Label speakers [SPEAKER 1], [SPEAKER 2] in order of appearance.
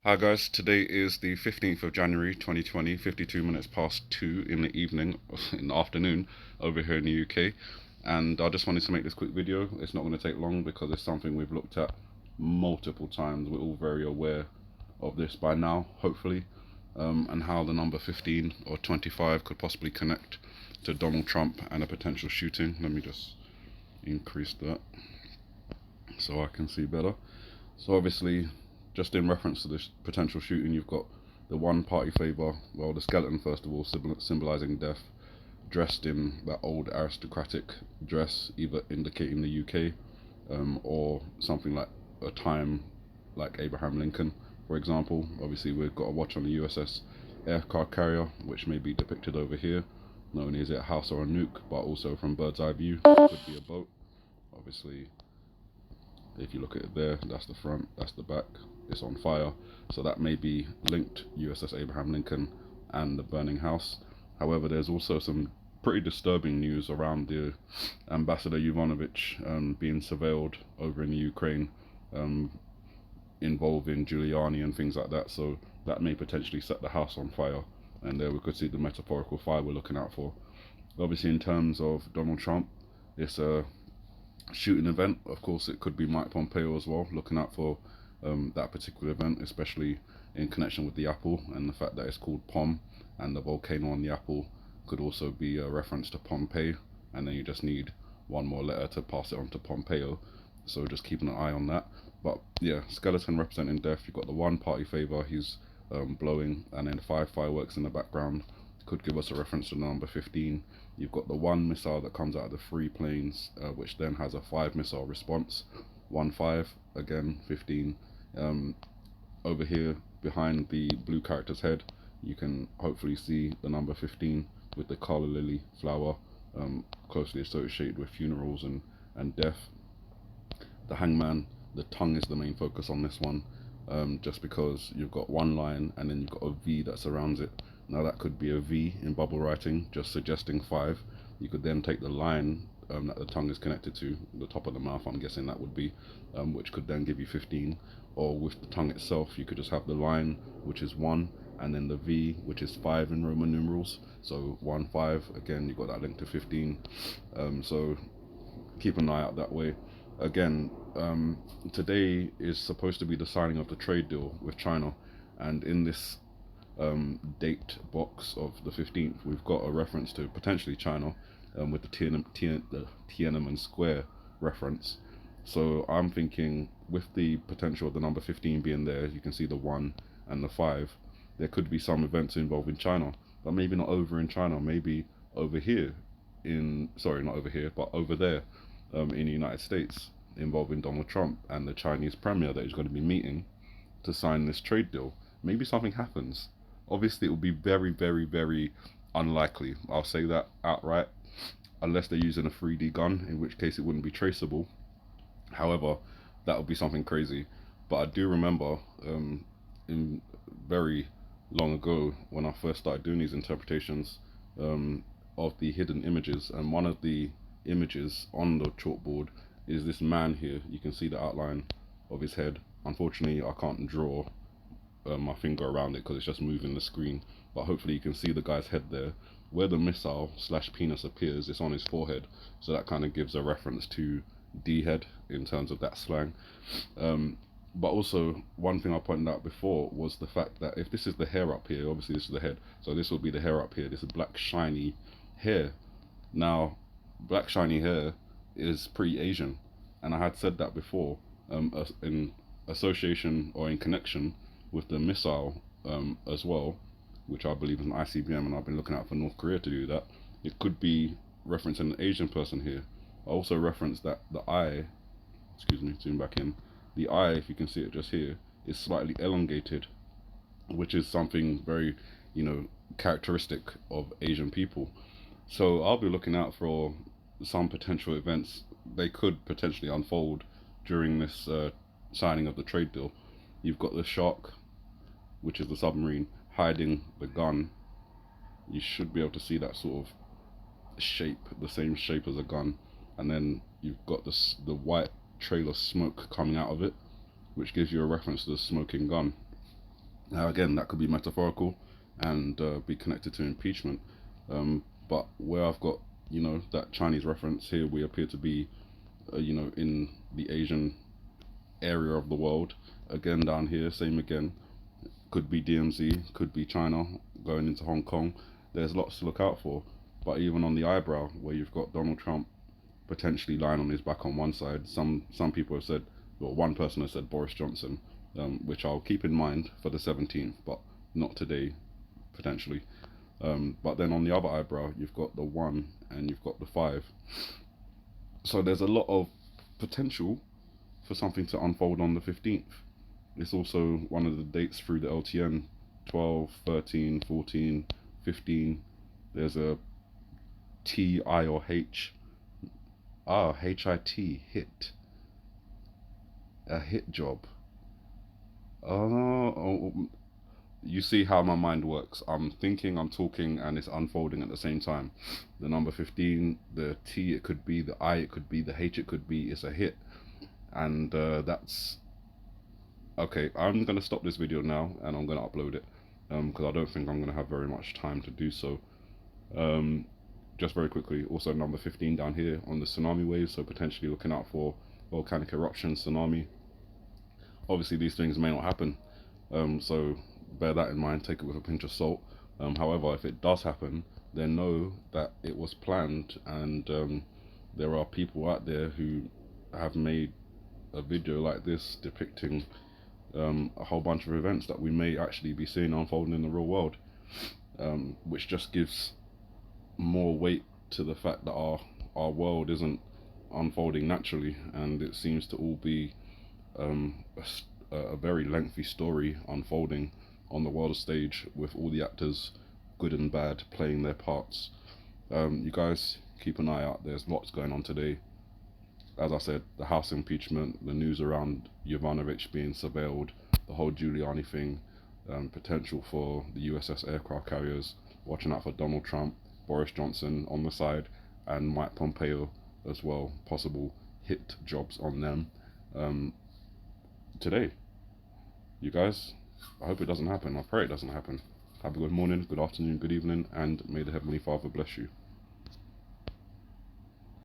[SPEAKER 1] Hi guys, today is the 15th of January 2020, 52 minutes past 2 in the evening, in the afternoon over here in the UK. And I just wanted to make this quick video. It's not going to take long because it's something we've looked at multiple times. We're all very aware of this by now, hopefully, and how the number 15 or 25 could possibly connect to Donald Trump and a potential shooting. Let me just increase that so I can see better. So obviously, just in reference to this potential shooting, you've got the one party favour, well, the skeleton first of all, symbolising death, dressed in that old aristocratic dress, either indicating the UK or something like a time like Abraham Lincoln, for example. Obviously, we've got a watch on the USS aircraft carrier, which may be depicted over here. Not only is it a house or a nuke, but also from bird's eye view, it could be a boat. Obviously, if you look at it there, that's the front, that's the back, it's on fire. So that may be linked USS Abraham Lincoln and the burning house. However, there's also some pretty disturbing news around the Ambassador Yovanovitch being surveilled over in the Ukraine, um, involving Giuliani and things like that. So that may potentially set the house on fire. And there we could see the metaphorical fire we're looking out for. Obviously, in terms of Donald Trump, it's a shooting event. Of course, it could be Mike Pompeo as well, looking out for that particular event, especially in connection with the apple and the fact that it's called Pom, and the volcano on the apple could also be a reference to Pompeii, and then you just need one more letter to pass it on to Pompeo. So just keeping an eye on that. But yeah, skeleton representing death. You've got the one party favor, he's blowing, and then 5 fireworks in the background could give us a reference to the number 15. You've got the one missile that comes out of the 3 planes, which then has a 5 missile response. 1 5, again 15. Um, Over here behind the blue character's head, you can hopefully see the number 15 with the calla lily flower, closely associated with funerals and death. The hangman, the tongue is the main focus on this one, just because you've got one line and then you've got a V that surrounds it. Now that could be a V in bubble writing, just suggesting 5. You could then take the line that the tongue is connected to, the top of the mouth, I'm guessing that would be, which could then give you 15. Or with the tongue itself, you could just have the line, which is 1, and then the V, which is 5 in Roman numerals. So 1 5, again, you've got that link to 15. So keep an eye out that way. Again, today is supposed to be the signing of the trade deal with China, and in this date box of the 15th, we've got a reference to potentially China, with the Tiananmen Square reference. So I'm thinking, with the potential of the number 15 being there, you can see the 1 and the 5, there could be some events involving China, but maybe not over in China, maybe over here sorry, not over here, but over there, in the United States, involving Donald Trump and the Chinese premier that he's going to be meeting to sign this trade deal. Maybe something happens. Obviously, it will be very, very, very unlikely. I'll say that outright, unless they're using a 3D gun, in which case it wouldn't be traceable. However, that would be something crazy. But I do remember, in very long ago, when I first started doing these interpretations of the hidden images, and one of the images on the chalkboard is this man here. You can see the outline of his head. Unfortunately, I can't draw my finger around it because it's just moving the screen, but hopefully you can see the guy's head there. Where the missile slash penis appears, it's on his forehead, so that kind of gives a reference to D head in terms of that slang. But also, one thing I pointed out before was the fact that if this is the hair up here, obviously this is the head, so this will be the hair up here. This is black shiny hair. Now, black shiny hair is pretty Asian, and I had said that before, in association or in connection with the missile, as well, which I believe is an ICBM, and I've been looking out for North Korea to do that. It could be referencing an Asian person here. I also referenced that the eye, excuse me, zoom back in, the eye, if you can see it just here, is slightly elongated, which is something very, characteristic of Asian people. So I'll be looking out for some potential events. They could potentially unfold during this signing of the trade deal. You've got the shark, which is the submarine, hiding the gun. You should be able to see that sort of shape, the same shape as a gun. And then you've got the white trail of smoke coming out of it, which gives you a reference to the smoking gun. Now, again, that could be metaphorical and be connected to impeachment. But where I've got, that Chinese reference here, we appear to be, in the Asian area of the world. Again, down here, same again. Could be DMZ, could be China going into Hong Kong. There's lots to look out for. But even on the eyebrow, where you've got Donald Trump potentially lying on his back on one side, some people have said, well, one person has said Boris Johnson, which I'll keep in mind for the 17th, but not today, potentially. But then on the other eyebrow, you've got the 1 and you've got the 5. So there's a lot of potential for something to unfold on the 15th. It's also one of the dates through the LTN: 12, 13, 14, 15. There's a T, I, or H. HIT, hit. A hit job. Oh, you see how my mind works. I'm thinking, I'm talking, and it's unfolding at the same time. The number 15, the T, it could be, the I, it could be, the H, it could be. It's a hit. And that's okay. I'm gonna stop this video now and I'm gonna upload it because I don't think I'm gonna have very much time to do so. Just very quickly, also number 15 down here on the tsunami wave, so potentially looking out for volcanic eruption, tsunami. Obviously these things may not happen, so bear that in mind, take it with a pinch of salt. However, if it does happen, then know that it was planned, and there are people out there who have made a video like this depicting a whole bunch of events that we may actually be seeing unfolding in the real world, which just gives more weight to the fact that our world isn't unfolding naturally, and it seems to all be a very lengthy story unfolding on the world stage, with all the actors, good and bad, playing their parts. You guys keep an eye out. There's lots going on today. As I said, the House impeachment, the news around Yovanovitch being surveilled, the whole Giuliani thing, potential for the USS aircraft carriers, watching out for Donald Trump, Boris Johnson on the side, and Mike Pompeo as well, possible hit jobs on them today. You guys, I hope it doesn't happen. I pray it doesn't happen. Have a good morning, good afternoon, good evening, and may the Heavenly Father bless you.